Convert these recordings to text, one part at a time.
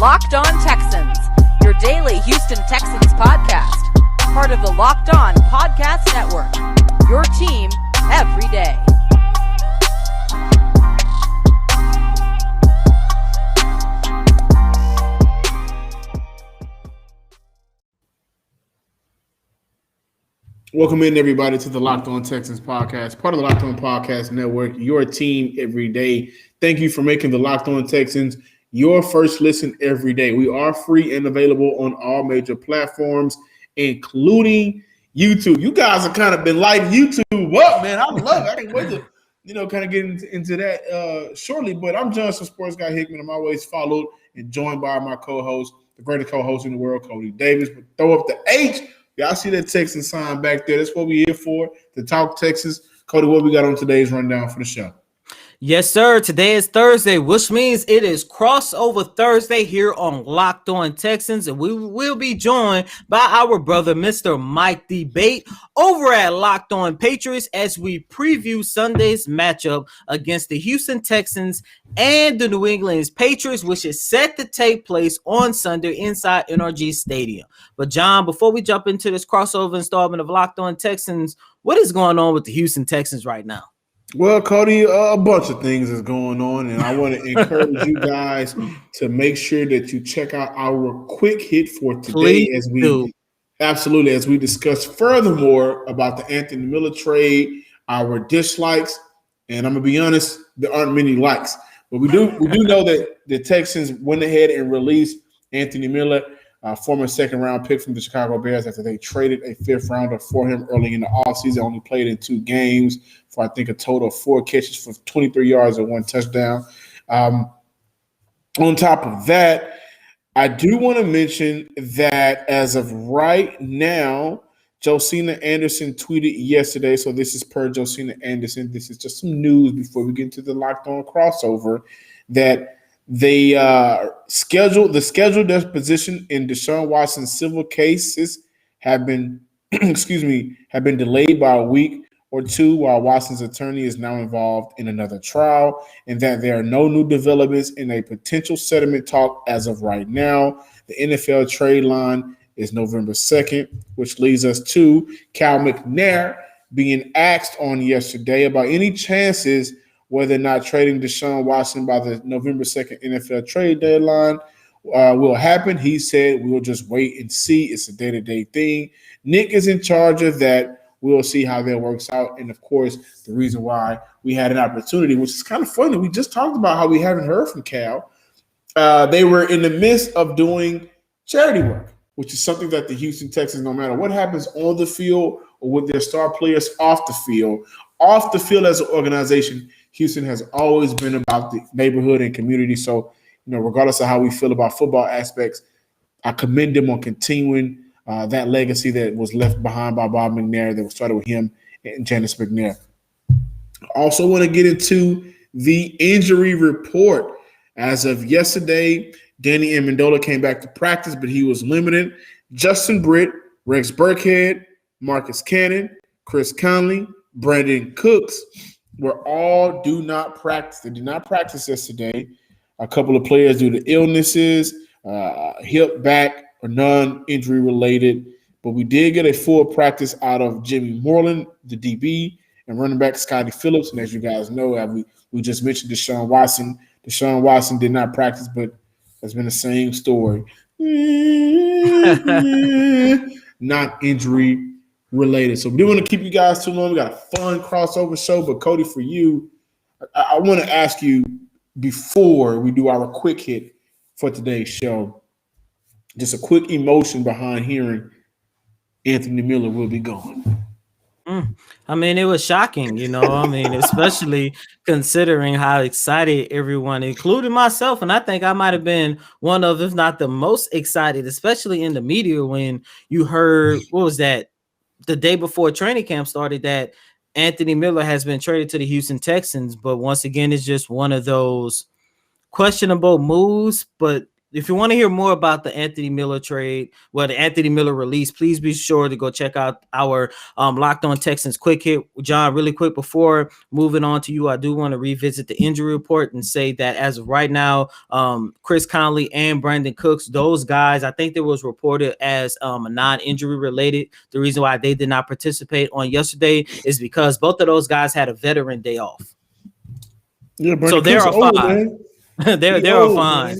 Locked On Texans, your daily Houston Texans podcast. Part of the Locked On Podcast Network, your team every day. Welcome in, everybody, to the Locked On Texans podcast, part of the Locked On Podcast Network, your team every day. Thank you for making the Locked On Texans your first listen every day. We are free and available on all major platforms, including YouTube. You guys have kind of been lighting YouTube up, man. I love it. I can't wait to, kind of get into that shortly. But I'm Johnson Sports Guy Hickman. I'm always followed and joined by my co-host, the greatest co-host in the world, Cody Davis. But throw up the H. Y'all see that Texan sign back there. That's what we're here for, to talk Texas. Cody, what we got on today's rundown for the show? Yes, sir. Today is Thursday, which means it is crossover Thursday here on Locked On Texans, and we will be joined by our brother, Mr. Mike Debate, over at Locked On Patriots as we preview Sunday's matchup against the Houston Texans and the New England Patriots, which is set to take place on Sunday inside NRG Stadium. But, John, before we jump into this crossover installment of Locked On Texans, what is going on with the Houston Texans right now? Well, Cody, a bunch of things is going on, and I want to encourage you guys to make sure that you check out our quick hit for today as we discuss furthermore about the Anthony Miller trade, our dislikes, and I'm gonna be honest, there aren't many likes, but we do know that the Texans went ahead and released Anthony Miller, former second-round pick from the Chicago Bears, after they traded a fifth-rounder for him early in the offseason. Only played in 2 games for, I think, a total of 4 catches for 23 yards and 1 touchdown. On top of that, I do want to mention that as of right now, Josina Anderson tweeted yesterday, so this is per Josina Anderson. This is just some news before we get into the Locked On crossover, that they scheduled disposition in Deshaun Watson's civil cases have been delayed by a week or 2 while Watson's attorney is now involved in another trial, and that there are no new developments in a potential settlement talk as of right now. The NFL trade line is November 2nd, which leads us to Cal McNair being asked on yesterday about any chances whether or not trading Deshaun Watson by the November 2nd NFL trade deadline will happen. He said, we'll just wait and see. It's a day-to-day thing. Nick is in charge of that. We'll see how that works out. And, of course, the reason why we had an opportunity, which is kind of funny, we just talked about how we haven't heard from Cal. They were in the midst of doing charity work, which is something that the Houston Texans, no matter what happens on the field or with their star players off the field as an organization, Houston has always been about the neighborhood and community. So, regardless of how we feel about football aspects, I commend them on continuing that legacy that was left behind by Bob McNair, that was started with him and Janice McNair. I also want to get into the injury report. As of yesterday, Danny Amendola came back to practice, but he was limited. Justin Britt, Rex Burkhead, Marcus Cannon, Chris Conley, Brandon Cooks were all do not practice. They did not practice yesterday. A couple of players due to illnesses, hip, back, or non-injury related. But we did get a full practice out of Jimmy Moreland, the DB, and running back Scotty Phillips. And as you guys know, we just mentioned Deshaun Watson. Deshaun Watson did not practice, but has been the same story. Not injury related. So we didn't want to keep you guys too long. We got a fun crossover show. But Cody, for you, I want to ask you, before we do our quick hit for today's show, just a quick emotion behind hearing Anthony Miller will be gone. I mean, it was shocking, especially considering how excited everyone, including myself, and I think I might have been one of, if not the most excited, especially in the media, when you heard, what was that, the day before training camp started, that Anthony Miller has been traded to the Houston Texans. But once again, it's just one of those questionable moves. But if you want to hear more about the Anthony Miller trade, the Anthony Miller release, please be sure to go check out our Locked On Texans quick hit. John, really quick before moving on to you, I do want to revisit the injury report and say that as of right now, Chris Conley and Brandon Cooks, those guys, I think there was reported as a non-injury related. The reason why they did not participate on yesterday is because both of those guys had a veteran day off. Yeah, so they're fine. They're fine.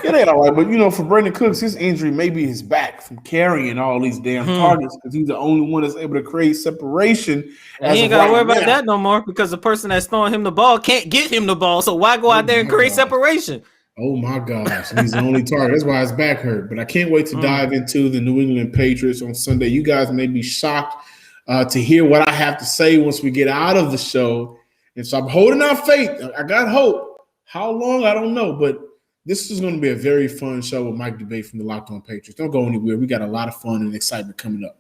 Yeah, they're all right. But, for Brandon Cooks, his injury may be his back from carrying all these damn targets because he's the only one that's able to create separation. And he ain't got to worry about that no more because the person that's throwing him the ball can't get him the ball. So why go out there and create separation? Oh, my gosh. He's the only target. That's why his back hurt. But I can't wait to dive into the New England Patriots on Sunday. You guys may be shocked to hear what I have to say once we get out of the show. And so I'm holding out faith. I got hope. How long? I don't know. But this is going to be a very fun show with Mike Debate from the Locked On Patriots. Don't go anywhere. We got a lot of fun and excitement coming up.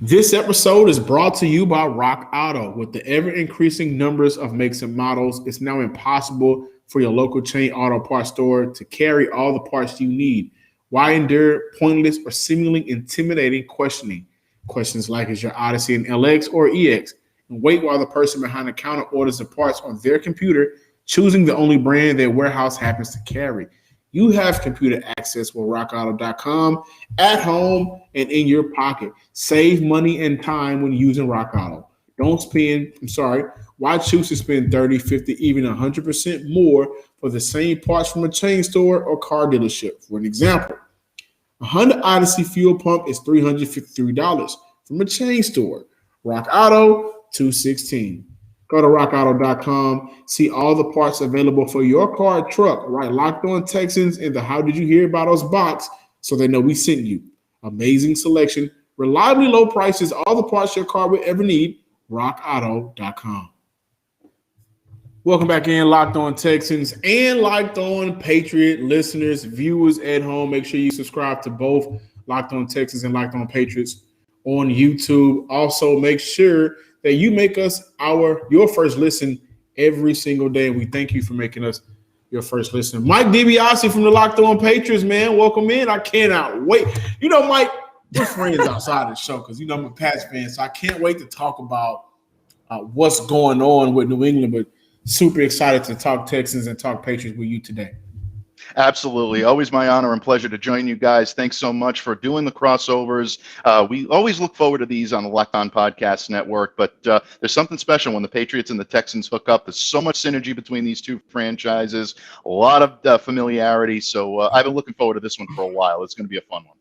This episode is brought to you by Rock Auto. With the ever-increasing numbers of makes and models, it's now impossible for your local chain auto parts store to carry all the parts you need. Why endure pointless or seemingly intimidating questioning? Questions like, is your Odyssey an LX or EX? And wait while the person behind the counter orders the parts on their computer, choosing the only brand their warehouse happens to carry. You have computer access with rockauto.com at home and in your pocket. Save money and time when using Rock Auto. Why choose to spend 30, 50, even 100% more for the same parts from a chain store or car dealership? For an example, a Honda Odyssey fuel pump is $353 from a chain store. Rock Auto, $216. Go to rockauto.com, see all the parts available for your car or truck. Right, Locked On Texans in the How Did You Hear About Us box so they know we sent you. Amazing selection, reliably low prices, all the parts your car will ever need. rockauto.com. Welcome back in, Locked On Texans and Locked On Patriot listeners, viewers at home. Make sure you subscribe to both Locked On Texans and Locked On Patriots on YouTube. Also, make sure that you make us your first listen every single day. And we thank you for making us your first listen. Mike DiBiase from the Locked On Patriots, man. Welcome in. I cannot wait. Mike, we're friends outside the show because, I'm a Pats fan, so I can't wait to talk about what's going on with New England, but super excited to talk Texans and talk Patriots with you today. Absolutely. Always my honor and pleasure to join you guys. Thanks so much for doing the crossovers. We always look forward to these on the Locked On Podcast Network, but there's something special when the Patriots and the Texans hook up. There's so much synergy between these two franchises, a lot of familiarity. So I've been looking forward to this one for a while. It's going to be a fun one.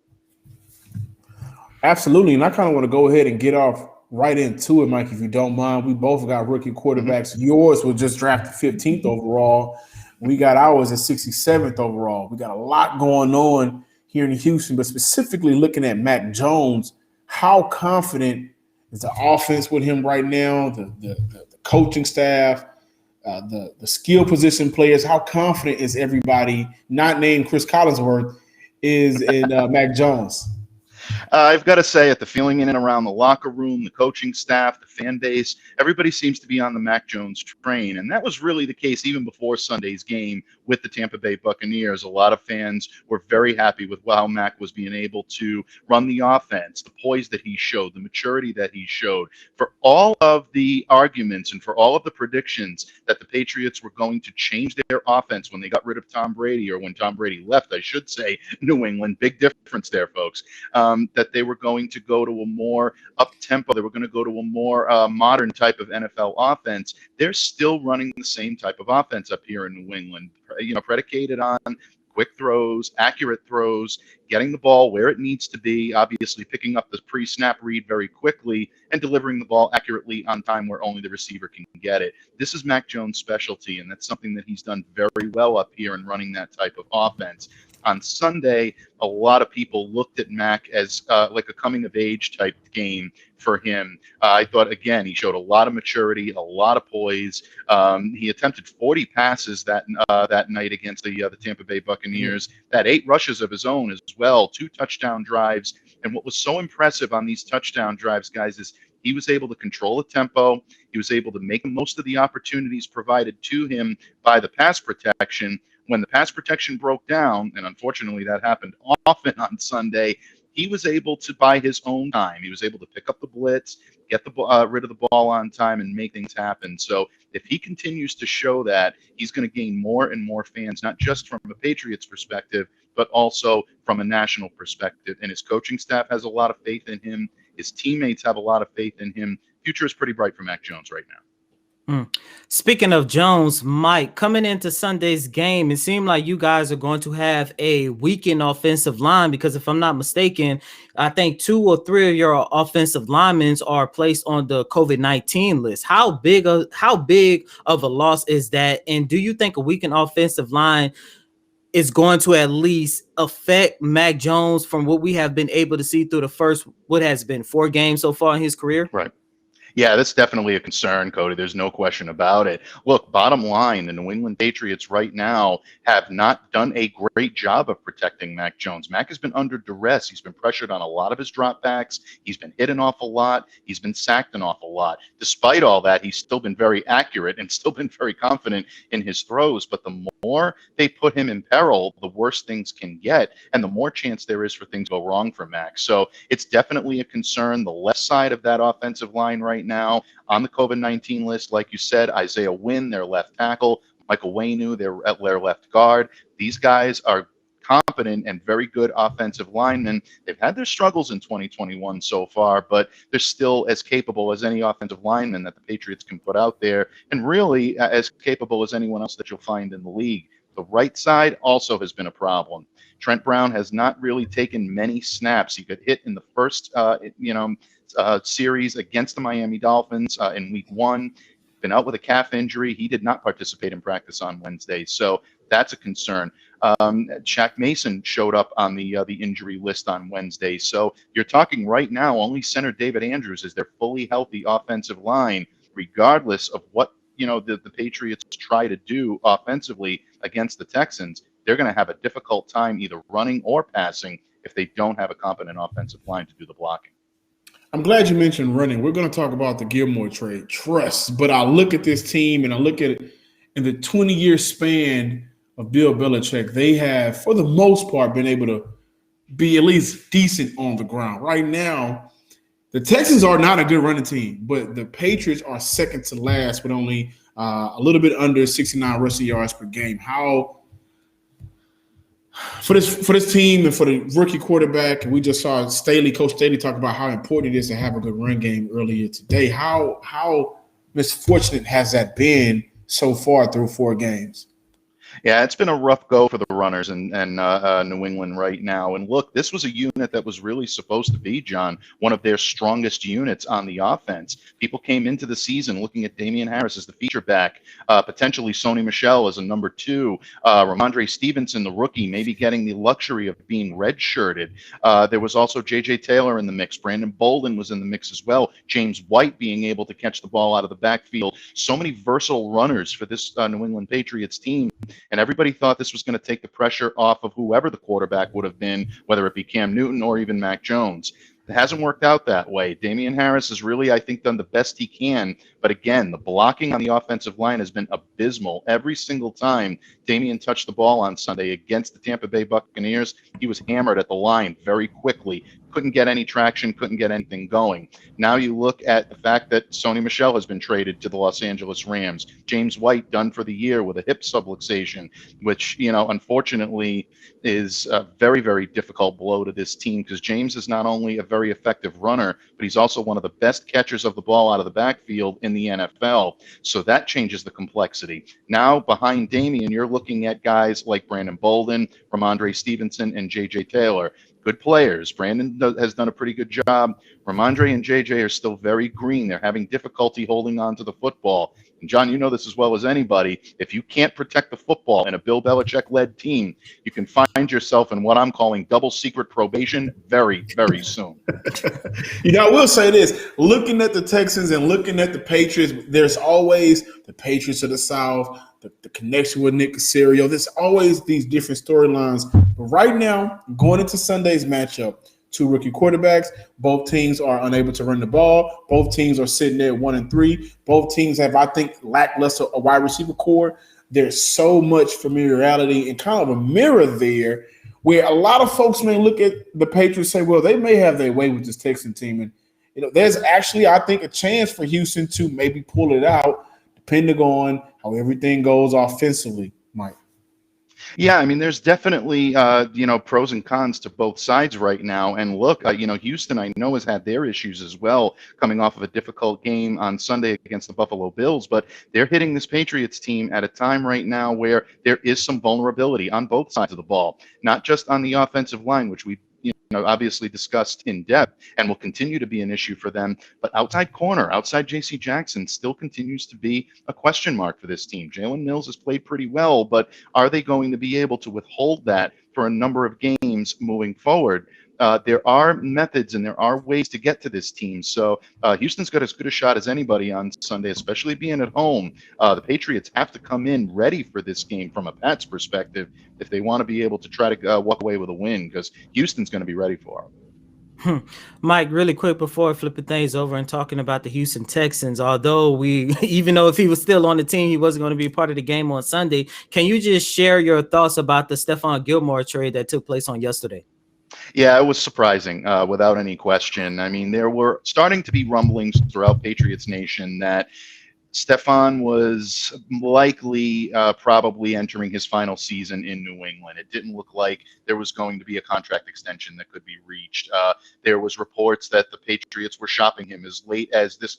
Absolutely. And I kind of want to go ahead and get off right into it, Mike, if you don't mind. We both got rookie quarterbacks. Yours was just drafted 15th overall. We got ours at 67th overall. We got a lot going on here in Houston, but specifically looking at Mac Jones, how confident is the offense with him right now, the coaching staff, the skill position players? How confident is everybody, not named Chris Collinsworth, is in Mac Jones? I've got to say, at the feeling in and around the locker room, the coaching staff, the fan base, everybody seems to be on the Mac Jones train. And that was really the case even before Sunday's game with the Tampa Bay Buccaneers. A lot of fans were very happy with how Mac was being able to run the offense, the poise that he showed, the maturity that he showed. For all of the arguments and for all of the predictions that the Patriots were going to change their offense when they got rid of Tom Brady, or when Tom Brady left, I should say, New England, big difference there, folks. That they were going to go to a more up-tempo, they were going to go to a more modern type of NFL offense. They're still running the same type of offense up here in New England, predicated on quick throws, accurate throws, getting the ball where it needs to be, obviously picking up the pre-snap read very quickly and delivering the ball accurately on time where only the receiver can get it. This is Mac Jones' specialty, and that's something that he's done very well up here in running that type of offense. On Sunday, a lot of people looked at Mac as like a coming-of-age type game for him. I thought, again, he showed a lot of maturity, a lot of poise. He attempted 40 passes that night against the Tampa Bay Buccaneers, had 8 rushes of his own as well, 2 touchdown drives. And what was so impressive on these touchdown drives, guys, is he was able to control the tempo. He was able to make most of the opportunities provided to him by the pass protection when the pass protection broke down, and unfortunately that happened often on Sunday, he was able to buy his own time. He was able to pick up the blitz, get rid of the ball on time, and make things happen. So if he continues to show that, he's going to gain more and more fans, not just from a Patriots perspective, but also from a national perspective. And his coaching staff has a lot of faith in him. His teammates have a lot of faith in him. Future is pretty bright for Mac Jones right now. Speaking of Jones, Mike, coming into Sunday's game, it seemed like you guys are going to have a weakened offensive line because if I'm not mistaken, I think 2 or 3 of your offensive linemen are placed on the COVID-19 list. How big of a loss is that? And do you think a weakened offensive line is going to at least affect Mac Jones from what we have been able to see through the first, what has been 4 games so far in his career? Right. Yeah, that's definitely a concern, Cody. There's no question about it. Look, bottom line, the New England Patriots right now have not done a great job of protecting Mac Jones. Mac has been under duress. He's been pressured on a lot of his dropbacks. He's been hit an awful lot. He's been sacked an awful lot. Despite all that, he's still been very accurate and still been very confident in his throws. But the more they put him in peril, the worse things can get, and the more chance there is for things to go wrong for Mac. So it's definitely a concern. The left side of that offensive line right now on the COVID-19 list, like you said, Isaiah Wynn, their left tackle, Michael Wainu, their left guard. These guys are competent and very good offensive linemen. They've had their struggles in 2021 so far, but they're still as capable as any offensive lineman that the Patriots can put out there, and really as capable as anyone else that you'll find in the league. The right side also has been a problem. Trent Brown has not really taken many snaps. He got hit in the first, series against the Miami Dolphins in week 1. Been out with a calf injury. He did not participate in practice on Wednesday, so that's a concern. Shaq Mason showed up on the injury list on Wednesday, so you're talking right now only center David Andrews is their fully healthy offensive line, regardless of what the Patriots try to do offensively against the Texans. They're going to have a difficult time either running or passing if they don't have a competent offensive line to do the blocking. I'm glad you mentioned running. We're going to talk about the Gilmore trade, trust. But I look at this team and I look at it in the 20-year span of Bill Belichick. They have, for the most part, been able to be at least decent on the ground. Right now, the Texans are not a good running team, but the Patriots are second to last with only a little bit under 69 rushing yards per game. How for this team and for the rookie quarterback, we just saw Coach Staley talk about how important it is to have a good run game earlier today. How misfortunate has that been so far through 4 games? Yeah, it's been a rough go for the runners in New England right now. And look, this was a unit that was really supposed to be, John, one of their strongest units on the offense. People came into the season looking at Damian Harris as the feature back, potentially Sony Michel as a number 2, Ramondre Stevenson, the rookie, maybe getting the luxury of being redshirted. There was also J.J. Taylor in the mix. Brandon Bolden was in the mix as well. James White being able to catch the ball out of the backfield. So many versatile runners for this New England Patriots team. And everybody thought this was going to take the pressure off of whoever the quarterback would have been, whether it be Cam Newton or even Mac Jones. It hasn't worked out that way. Damian Harris has really, I think, done the best he can. But again, the blocking on the offensive line has been abysmal. Every single time Damian touched the ball on Sunday against the Tampa Bay Buccaneers, he was hammered at the line very quickly. Couldn't get any traction, couldn't get anything going. Now you look at the fact that Sony Michel has been traded to the Los Angeles Rams. James White done for the year with a hip subluxation, which, unfortunately is a very, very difficult blow to this team because James is not only a very effective runner, but he's also one of the best catchers of the ball out of the backfield in the NFL. So that changes the complexity. Now behind Damian, you're looking at guys like Brandon Bolden, Ramondre Stevenson, and J.J. Taylor. Good players. Brandon has done a pretty good job. Ramondre and JJ are still very green. They're having difficulty holding on to the football. And John, you know this as well as anybody. If you can't protect the football in a Bill Belichick-led team, you can find yourself in what I'm calling double secret probation very, very soon. I will say this. Looking at the Texans and looking at the Patriots, there's always the Patriots of the South, the connection with Nick Caserio. There's always these different storylines. But right now, going into Sunday's matchup, 2 rookie quarterbacks. Both teams are unable to run the ball. Both teams are sitting there 1-3. Both teams have, I think, lackluster a wide receiver core. there's so much familiarity and kind of a mirror there where a lot of folks may look at the Patriots and say, well, they may have their way with this Texan team. And, there's actually, I think, a chance for Houston to maybe pull it out depending on how everything goes offensively, Mike. Yeah, I mean, there's definitely, pros and cons to both sides right now. And look, Houston, I know, has had their issues as well, coming off of a difficult game on Sunday against the Buffalo Bills. But they're hitting this Patriots team at a time right now where there is some vulnerability on both sides of the ball, not just on the offensive line, which we obviously discussed in depth and will continue to be an issue for them. But outside corner, outside J.C. Jackson still continues to be a question mark for this team. Jalen Mills has played pretty well, but are they going to be able to withhold that for a number of games moving forward? There are methods and there are ways to get to this team. So Houston's got as good a shot as anybody on Sunday, especially being at home. The Patriots have to come in ready for this game from a Pats perspective if they want to be able to try to walk away with a win, because Houston's going to be ready for them. Mike, really quick before flipping things over and talking about the Houston Texans, although even though if he was still on the team, he wasn't going to be part of the game on Sunday. Can you just share your thoughts about the Stephon Gilmore trade that took place on yesterday? Yeah, it was surprising, without any question. I mean, there were starting to be rumblings throughout Patriots Nation that Stephon was likely probably entering his final season in New England. It didn't look like there was going to be a contract extension that could be reached. There was reports that the Patriots were shopping him as late as this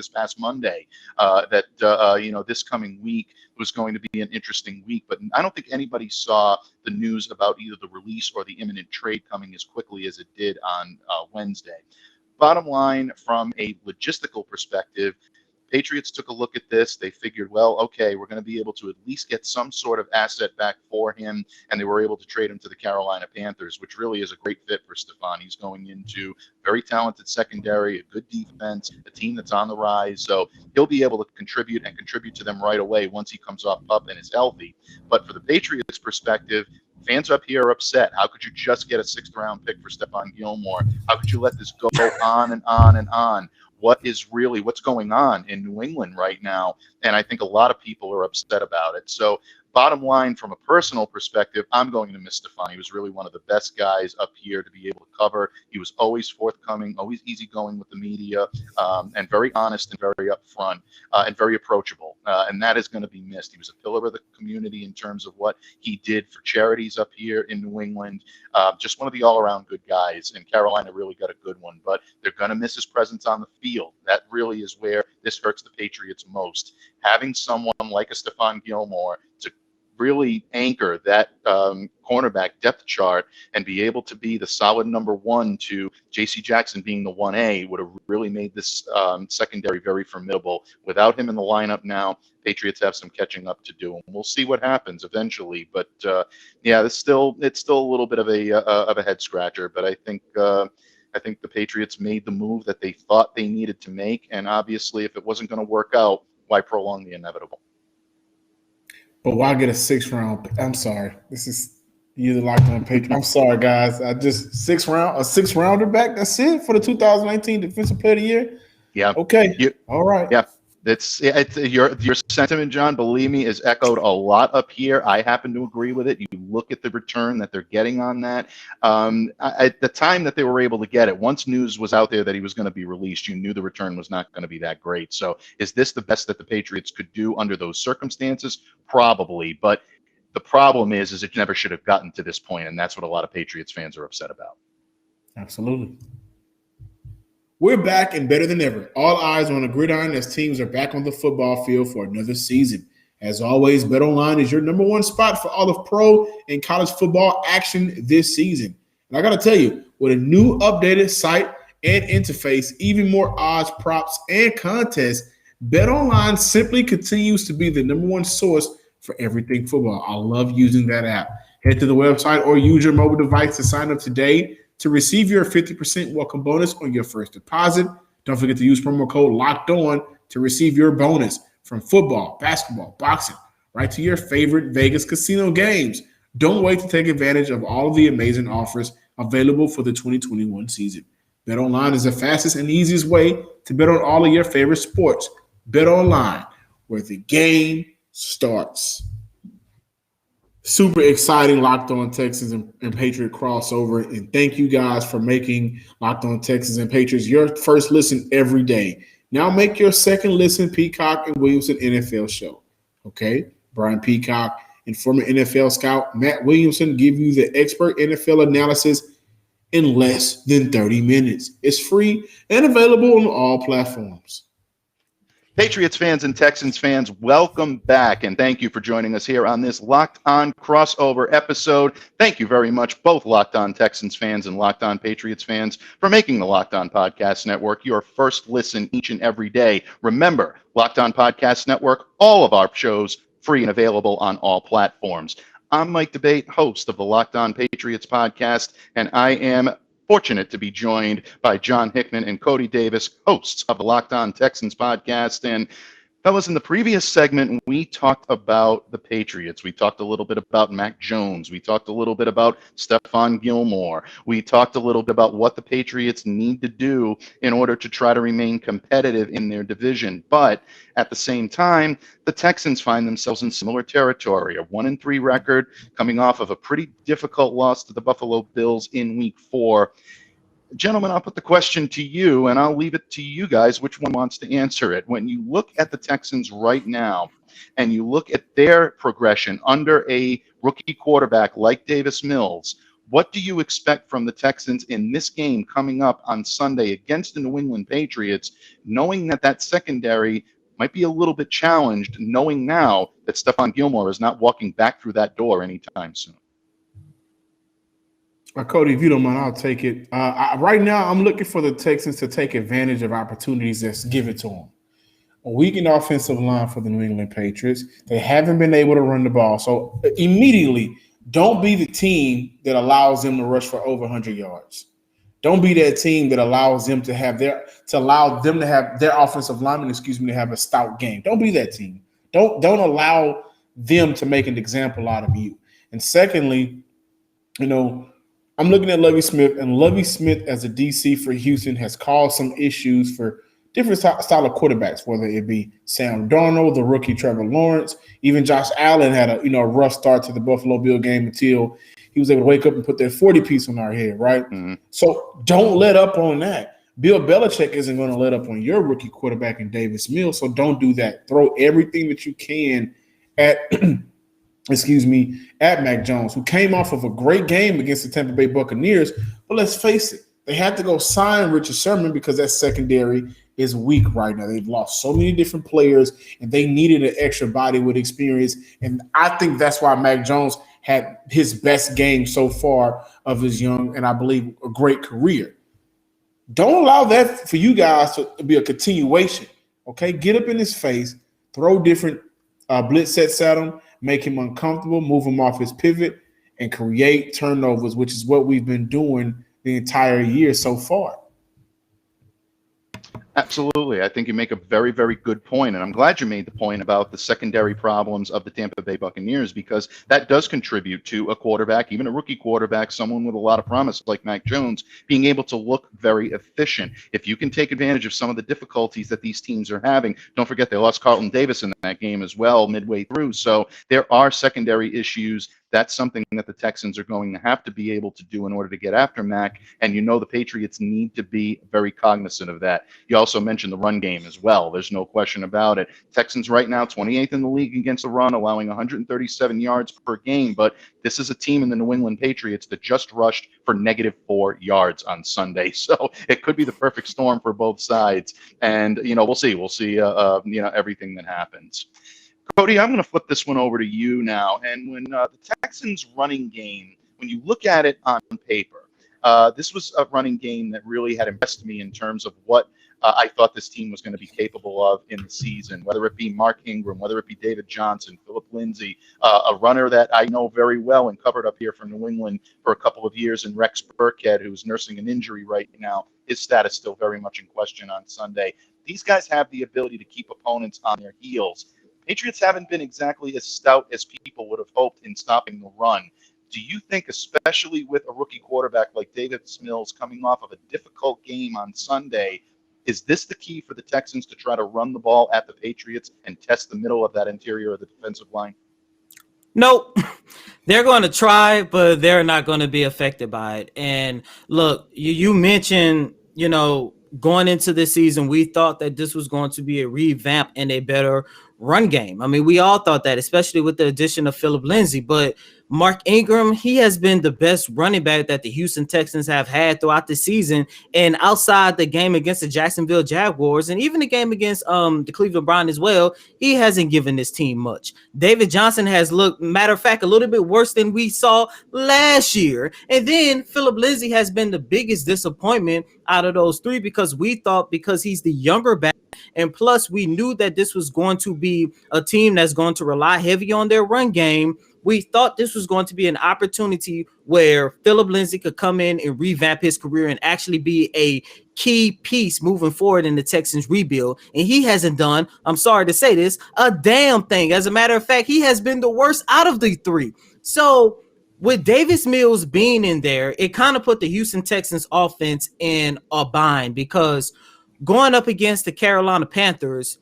past Monday, this coming week was going to be an interesting week. But I don't think anybody saw the news about either the release or the imminent trade coming as quickly as it did on Wednesday. Bottom line, from a logistical perspective, Patriots took a look at this. They figured, well, okay, we're going to be able to at least get some sort of asset back for him, and they were able to trade him to the Carolina Panthers, which really is a great fit for Stephon. He's going into very talented secondary, a good defense, a team that's on the rise, so he'll be able to contribute to them right away once he comes up and is healthy. But for the Patriots' perspective, fans up here are upset. How could you just get a sixth-round pick for Stephon Gilmore? How could you let this go on and on and on? What's going on in New England right now? And I think a lot of people are upset about it. So bottom line, from a personal perspective, I'm going to miss Stephon. He was really one of the best guys up here to be able to cover. He was always forthcoming, always easygoing with the media, and very honest and very upfront, and very approachable. And that is going to be missed. He was a pillar of the community in terms of what he did for charities up here in New England. Just one of the all-around good guys. And Carolina really got a good one. But they're going to miss his presence on the field. That really is where this hurts the Patriots most. Having someone like a Stephon Gilmore to really anchor that cornerback depth chart and be able to be the solid number one to J.C. Jackson being the 1A would have really made this secondary very formidable. Without him in the lineup now, Patriots have some catching up to do, and we'll see what happens eventually. But it's still a little bit of a head scratcher. But I think the Patriots made the move that they thought they needed to make, and obviously, if it wasn't going to work out, why prolong the inevitable? But why get a sixth-round? I'm sorry. This is the Locked On Patriots. I'm sorry, guys. I just six-rounder back. That's it for the 2019 Defensive Player of the Year. Yeah. Okay. All right. Yeah. It's your sentiment, John, believe me, is echoed a lot up here. I happen to agree with it. You look at the return that they're getting on that. At the time that they were able to get it, once news was out there that he was going to be released, you knew the return was not going to be that great. So is this the best that the Patriots could do under those circumstances? Probably. But the problem is it never should have gotten to this point, and that's what a lot of Patriots fans are upset about. Absolutely. We're back and better than ever. All eyes are on the gridiron as teams are back on the football field for another season. As always, BetOnline is your number one spot for all of pro and college football action this season. And I got to tell you, with a new updated site and interface, even more odds, props, and contests, BetOnline simply continues to be the number one source for everything football. I love using that app. Head to the website or use your mobile device to sign up today to receive your 50% welcome bonus on your first deposit. Don't forget to use promo code LOCKEDON to receive your bonus from football, basketball, boxing, right to your favorite Vegas casino games. Don't wait to take advantage of all of the amazing offers available for the 2021 season. BetOnline is the fastest and easiest way to bet on all of your favorite sports. BetOnline, where the game starts. Super exciting Locked On Texans and Patriot crossover. And thank you guys for making Locked On Texans and Patriots your first listen every day. Now make your second listen Peacock and Williamson NFL show. Okay? Brian Peacock and former NFL scout Matt Williamson give you the expert NFL analysis in less than 30 minutes. It's free and available on all platforms. Patriots fans and Texans fans, welcome back, and thank you for joining us here on this Locked On crossover episode. Thank you very much, both Locked On Texans fans and Locked On Patriots fans, for making the Locked On Podcast Network your first listen each and every day. Remember, Locked On Podcast Network, all of our shows free and available on all platforms. I'm Mike Debate, host of the Locked On Patriots podcast, and I am fortunate to be joined by John Hickman and Cody Davis, hosts of the Locked On Texans podcast. And fellas, in the previous segment, we talked about the Patriots. We talked a little bit about Mac Jones. We talked a little bit about Stephon Gilmore. We talked a little bit about what the Patriots need to do in order to try to remain competitive in their division. But at the same time, the Texans find themselves in similar territory, a 1-3 record coming off of a pretty difficult loss to the Buffalo Bills in Week 4. Gentlemen, I'll put the question to you, and I'll leave it to you guys which one wants to answer it. When you look at the Texans right now, and you look at their progression under a rookie quarterback like Davis Mills, what do you expect from the Texans in this game coming up on Sunday against the New England Patriots, knowing that that secondary might be a little bit challenged, knowing now that Stephon Gilmore is not walking back through that door anytime soon? Cody, if you don't mind, I'll take it. Right now, I'm looking for the Texans to take advantage of opportunities that's given to them. A weakened offensive line for the New England Patriots. They haven't been able to run the ball. So immediately, don't be the team that allows them to rush for over 100 yards. Don't be that team that allows them to have their offensive linemen, to have a stout game. Don't be that team. Don't allow them to make an example out of you. And secondly, I'm looking at Lovie Smith, and Lovie Smith as a DC for Houston has caused some issues for different style of quarterbacks, whether it be Sam Darnold, the rookie Trevor Lawrence, even Josh Allen had a rough start to the Buffalo Bill game until he was able to wake up and put that 40 piece on our head, right? Mm-hmm. So don't let up on that. Bill Belichick isn't going to let up on your rookie quarterback in Davis Mills, so don't do that. Throw everything that you can at at Mac Jones, who came off of a great game against the Tampa Bay Buccaneers. But let's face it, they had to go sign Richard Sherman because that secondary is weak right now. They've lost so many different players, and they needed an extra body with experience. And I think that's why Mac Jones had his best game so far of his young and I believe a great career. Don't allow that for you guys to be a continuation, okay? Get up in his face, throw different blitz sets at him, make him uncomfortable, move him off his pivot, and create turnovers, which is what we've been doing the entire year so far. Absolutely. I think you make a very, very good point, and I'm glad you made the point about the secondary problems of the Tampa Bay Buccaneers, because that does contribute to a quarterback, even a rookie quarterback, someone with a lot of promise like Mac Jones, being able to look very efficient. If you can take advantage of some of the difficulties that these teams are having, don't forget they lost Carlton Davis in that game as well midway through, so there are secondary issues. That's something that the Texans are going to have to be able to do in order to get after Mac, and the Patriots need to be very cognizant of that. You also mentioned the run game as well. There's no question about it. Texans right now, 28th in the league against the run, allowing 137 yards per game, but this is a team in the New England Patriots that just rushed for -4 yards on Sunday, so it could be the perfect storm for both sides, and we'll see. We'll see everything that happens. Cody, I'm going to flip this one over to you now. And when the Texans' running game, when you look at it on paper, this was a running game that really had impressed me in terms of what I thought this team was going to be capable of in the season, whether it be Mark Ingram, whether it be David Johnson, Philip Lindsay, a runner that I know very well and covered up here from New England for a couple of years, and Rex Burkhead, who's nursing an injury right now. His status still very much in question on Sunday. These guys have the ability to keep opponents on their heels. Patriots haven't been exactly as stout as people would have hoped in stopping the run. Do you think, especially with a rookie quarterback like Davis Mills coming off of a difficult game on Sunday, is this the key for the Texans to try to run the ball at the Patriots and test the middle of that interior of the defensive line? Nope. They're going to try, but they're not going to be affected by it. And look, you mentioned, going into this season, we thought that this was going to be a revamp and a better run game. I mean, we all thought that, especially with the addition of Philip Lindsay. But Mark Ingram, he has been the best running back that the Houston Texans have had throughout the season. And outside the game against the Jacksonville Jaguars and even the game against the Cleveland Browns as well, he hasn't given this team much. David Johnson has looked, matter of fact, a little bit worse than we saw last year. And then Philip Lindsay has been the biggest disappointment out of those three because we thought because he's the younger back, and plus we knew that this was going to be a team that's going to rely heavy on their run game. We thought this was going to be an opportunity where Philip Lindsay could come in and revamp his career and actually be a key piece moving forward in the Texans rebuild. And he hasn't done, I'm sorry to say this, a damn thing. As a matter of fact, he has been the worst out of the three. So with Davis Mills being in there, it kind of put the Houston Texans offense in a bind because going up against the Carolina Panthers,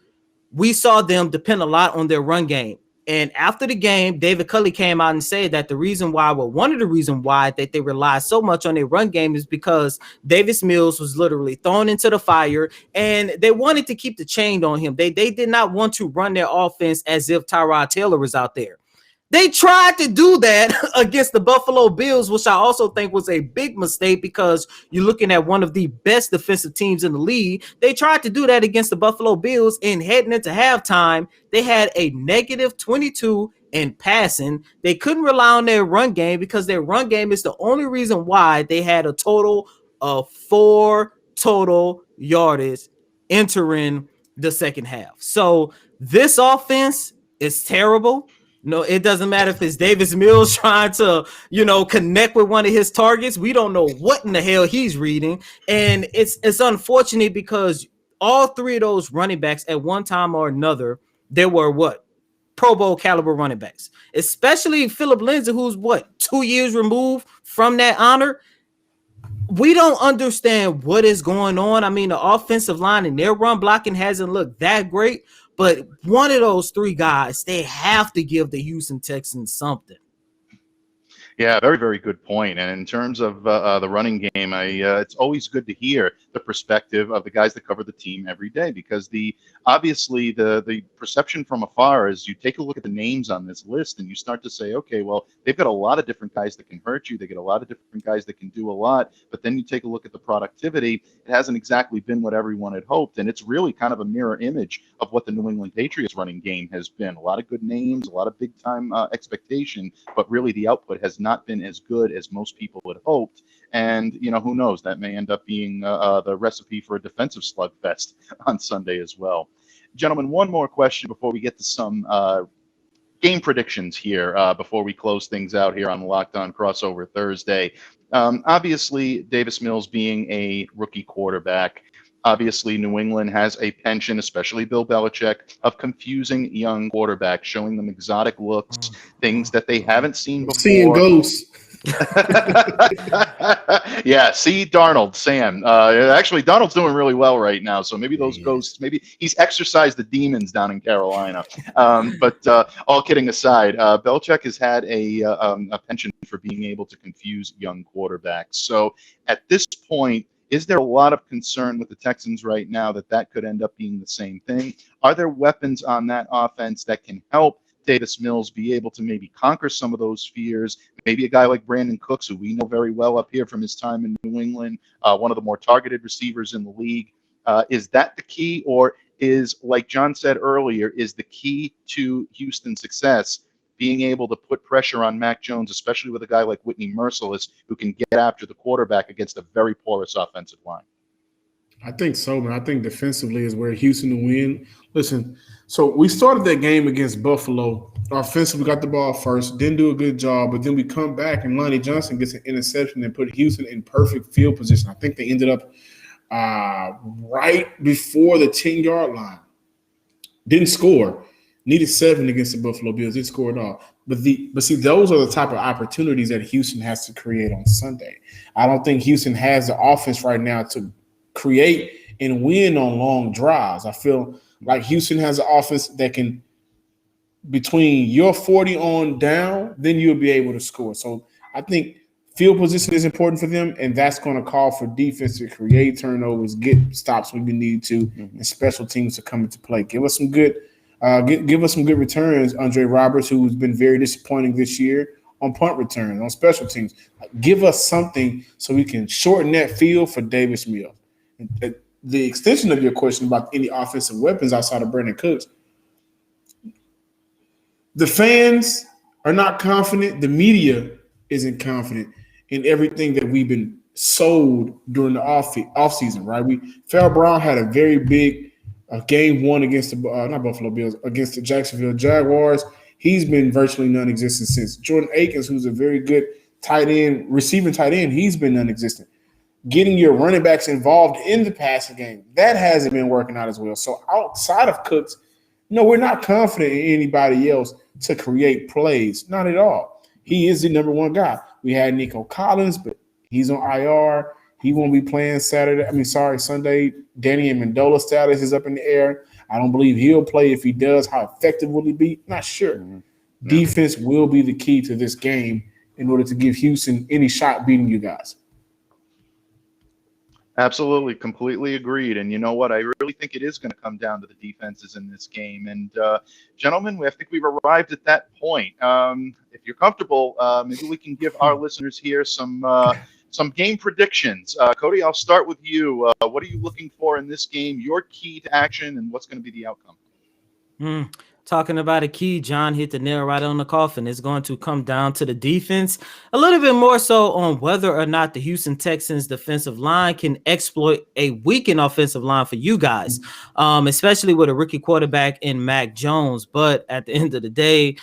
we saw them depend a lot on their run game. And after the game, David Culley came out and said that one of the reasons why that they rely so much on their run game is because Davis Mills was literally thrown into the fire and they wanted to keep the chain on him. They did not want to run their offense as if Tyrod Taylor was out there. They tried to do that against the Buffalo Bills, which I also think was a big mistake because you're looking at one of the best defensive teams in the league. They tried to do that against the Buffalo Bills, and heading into halftime, they had a negative 22 in passing. They couldn't rely on their run game because their run game is the only reason why they had a total of 4 total yardage entering the second half. So this offense is terrible. No, it doesn't matter if it's Davis Mills trying to, connect with one of his targets. We don't know what in the hell he's reading. And it's unfortunate because all three of those running backs at one time or another, there were Pro Bowl caliber running backs, especially Philip Lindsay, who's 2 years removed from that honor. We don't understand what is going on. I mean, the offensive line and their run blocking hasn't looked that great. But one of those three guys, they have to give the Houston Texans something. Yeah, very, very good point. And in terms of the running game, it's always good to hear the perspective of the guys that cover the team every day, because obviously the perception from afar is you take a look at the names on this list and you start to say, okay, well, they've got a lot of different guys that can hurt you. They get a lot of different guys that can do a lot. But then you take a look at the productivity. It hasn't exactly been what everyone had hoped. And it's really kind of a mirror image of what the New England Patriots running game has been. A lot of good names, a lot of big time expectation, but really the output has not been as good as most people had hoped. And, who knows, that may end up being the recipe for a defensive slugfest on Sunday as well. Gentlemen, one more question before we get to some game predictions here before we close things out here on Locked On Crossover Thursday. Obviously, Davis Mills being a rookie quarterback, obviously New England has a penchant, especially Bill Belichick, of confusing young quarterbacks, showing them exotic looks, things that they haven't seen before. Seeing ghosts. Yeah, see Darnold, Sam. Actually, Darnold's doing really well right now, so maybe those ghosts, maybe he's exorcised the demons down in Carolina. But all kidding aside, Belichick has had a penchant for being able to confuse young quarterbacks. So at this point, is there a lot of concern with the Texans right now that could end up being the same thing? Are there weapons on that offense that can help Davis Mills be able to maybe conquer some of those fears? Maybe a guy like Brandon Cooks, who we know very well up here from his time in New England, one of the more targeted receivers in the league. Is that the key? Or is, like John said earlier, is the key to Houston's success being able to put pressure on Mac Jones, especially with a guy like Whitney Merciless, who can get after the quarterback against a very porous offensive line? I think so, man. I think defensively is where Houston will win. Listen, so we started that game against Buffalo. Offensively, got the ball first, didn't do a good job, but then we come back and Lonnie Johnson gets an interception and put Houston in perfect field position. I think they ended up right before the 10-yard line. Didn't score. Needed 7 against the Buffalo Bills. Didn't score at all. But see, those are the type of opportunities that Houston has to create on Sunday. I don't think Houston has the offense right now to create and win on long drives. I feel like Houston has an offense that can between your 40 on down, then you'll be able to score. So I think field position is important for them, and that's going to call for defense to create turnovers, get stops when you need to, and special teams to come into play. Give us some good returns, Andre Roberts, who's been very disappointing this year on punt returns, on special teams. Give us something so we can shorten that field for Davis Mills. The extension of your question about any offensive weapons outside of Brandon Cooks, the fans are not confident. The media isn't confident in everything that we've been sold during the offseason, right? Farrell Brown had a very big game one against the not Buffalo Bills, against the Jacksonville Jaguars. He's been virtually non-existent since. Jordan Akins, who's a very good receiving tight end, he's been non-existent. Getting your running backs involved in the passing game, that hasn't been working out as well. So outside of Cooks, we're not confident in anybody else to create plays. Not at all. He is the number one guy. We had Nico Collins, but he's on IR. He won't be playing Sunday. Danny Amendola status is up in the air. I don't believe he'll play. If he does, how effective will he be? Not sure. Mm-hmm. Defense will be the key to this game in order to give Houston any shot beating you guys. Absolutely, completely agreed. And you know what? I really think it is going to come down to the defenses in this game. And gentlemen, I think we've arrived at that point. If you're comfortable, maybe we can give our listeners here some game predictions. Cody, I'll start with you. What are you looking for in this game? Your key to action, and what's going to be the outcome? Talking about a key, John hit the nail right on the coffin. It's going to come down to the defense, a little bit more so on whether or not the Houston Texans defensive line can exploit a weakened offensive line for you guys, especially with a rookie quarterback in Mac Jones. But at the end of the day,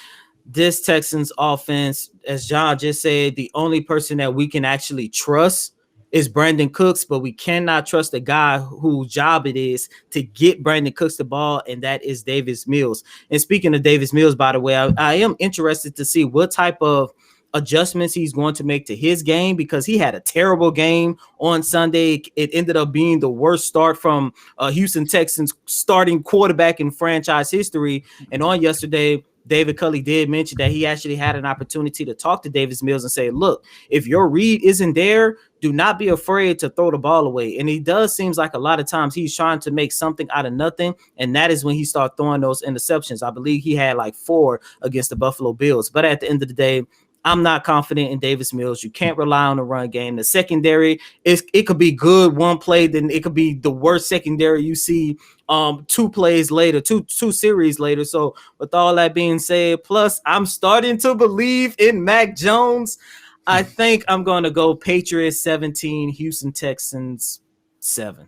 this Texans offense, as John just said, the only person that we can actually trust is Brandon Cooks, but we cannot trust a guy whose job it is to get Brandon Cooks the ball, and that is Davis Mills. And speaking of Davis Mills, by the way, I am interested to see what type of adjustments he's going to make to his game, because he had a terrible game on Sunday. It ended up being the worst start from Houston Texans starting quarterback in franchise history. And on yesterday, David Culley did mention that he actually had an opportunity to talk to Davis Mills and say, look, if your read isn't there, do not be afraid to throw the ball away. And he does seems like a lot of times he's trying to make something out of nothing. And that is when he started throwing those interceptions. I believe he had like 4 against the Buffalo Bills. But at the end of the day, I'm not confident in Davis Mills. You can't rely on the run game. The secondary, it could be good one play, then it could be the worst secondary you see 2 plays later, two series later. So with all that being said, plus I'm starting to believe in Mac Jones. I think I'm going to go Patriots 17, Houston Texans 7.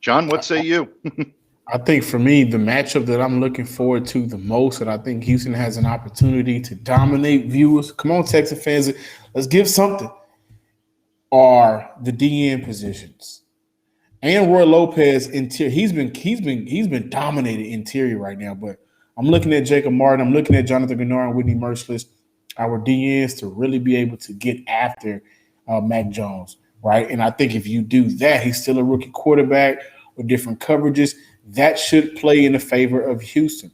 John, what say you? I think for me, the matchup that I'm looking forward to the most, and I think Houston has an opportunity to dominate viewers. Come on, Texas fans, let's give something. Are the DN positions. And Roy Lopez interior. He's been dominated interior right now. But I'm looking at Jacob Martin. I'm looking at Jonathan Gennard and Whitney Merciless, our DNs, to really be able to get after Mac Jones, right? And I think if you do that, he's still a rookie quarterback with different coverages. That should play in the favor of Houston.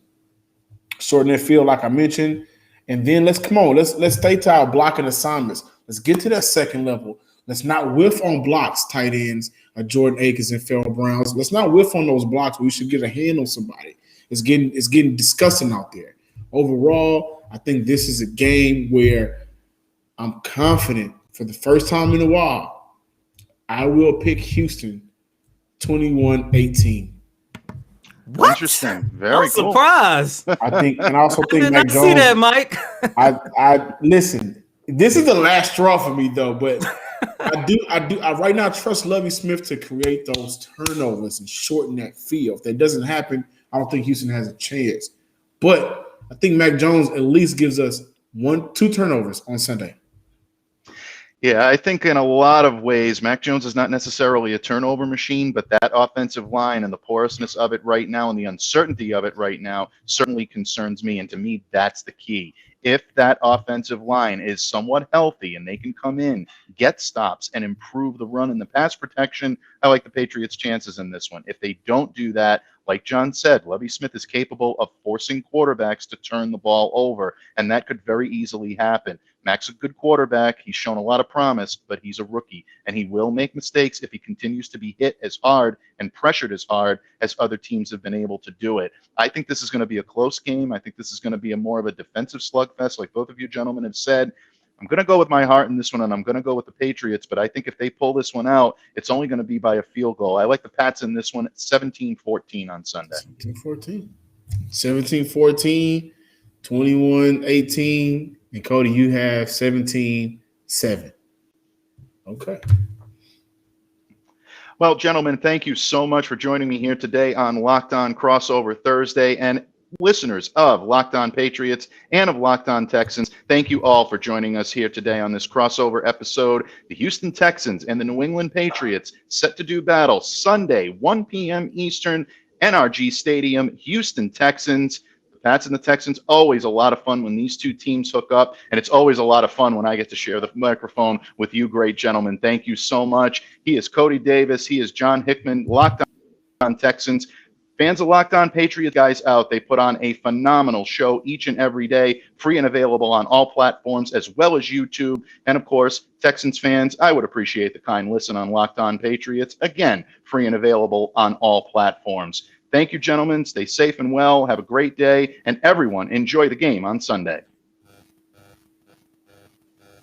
Shorten that field, like I mentioned. And then let's stay to our blocking assignments. Let's get to that second level. Let's not whiff on blocks, tight ends, Jordan Akins and Farrell Browns. Let's not whiff on those blocks. We should get a hand on somebody. It's getting disgusting out there. Overall, I think this is a game where I'm confident for the first time in a while. I will pick Houston 21-18. What? Interesting. Very cool. Surprise. I also think Mac Jones. See that, Mike? I listen. This is the last straw for me, though. But I right now trust Lovie Smith to create those turnovers and shorten that field. If that doesn't happen, I don't think Houston has a chance. But I think Mac Jones at least gives us 1-2 turnovers on Sunday. Yeah, I think in a lot of ways, Mac Jones is not necessarily a turnover machine, but that offensive line and the porousness of it right now and the uncertainty of it right now certainly concerns me. And to me, that's the key. If that offensive line is somewhat healthy and they can come in, get stops, and improve the run and the pass protection, I like the Patriots' chances in this one. If they don't do that, Like John said, Lovie Smith is capable of forcing quarterbacks to turn the ball over, and that could very easily happen. Mac's a good quarterback. He's shown a lot of promise, but he's a rookie, and he will make mistakes if he continues to be hit as hard and pressured as hard as other teams have been able to do it. I think this is going to be a close game. I think this is going to be more of a defensive slugfest, like both of you gentlemen have said. I'm going to go with my heart in this one, and I'm going to go with the Patriots, but I think if they pull this one out, it's only going to be by a field goal. I like the Pats in this one at 17-14 on Sunday. 17-14. 17-14, 21-18, and Cody, you have 17-7. Okay. Well, gentlemen, thank you so much for joining me here today on Locked On Crossover Thursday. And listeners of Locked On Patriots and of Locked On Texans, thank you all for joining us here today on this crossover episode. The Houston Texans and the New England Patriots set to do battle Sunday, 1 p.m. Eastern, NRG Stadium, Houston Texans. Pats and the Texans, always a lot of fun when these two teams hook up, and it's always a lot of fun when I get to share the microphone with you great gentlemen. Thank you so much. He is Cody Davis. He is John Hickman, Locked On Texans. Fans of Locked On Patriots guys out, they put on a phenomenal show each and every day, free and available on all platforms as well as YouTube. And of course, Texans fans, I would appreciate the kind listen on Locked On Patriots. Again, free and available on all platforms. Thank you, gentlemen. Stay safe and well. Have a great day. And everyone, enjoy the game on Sunday.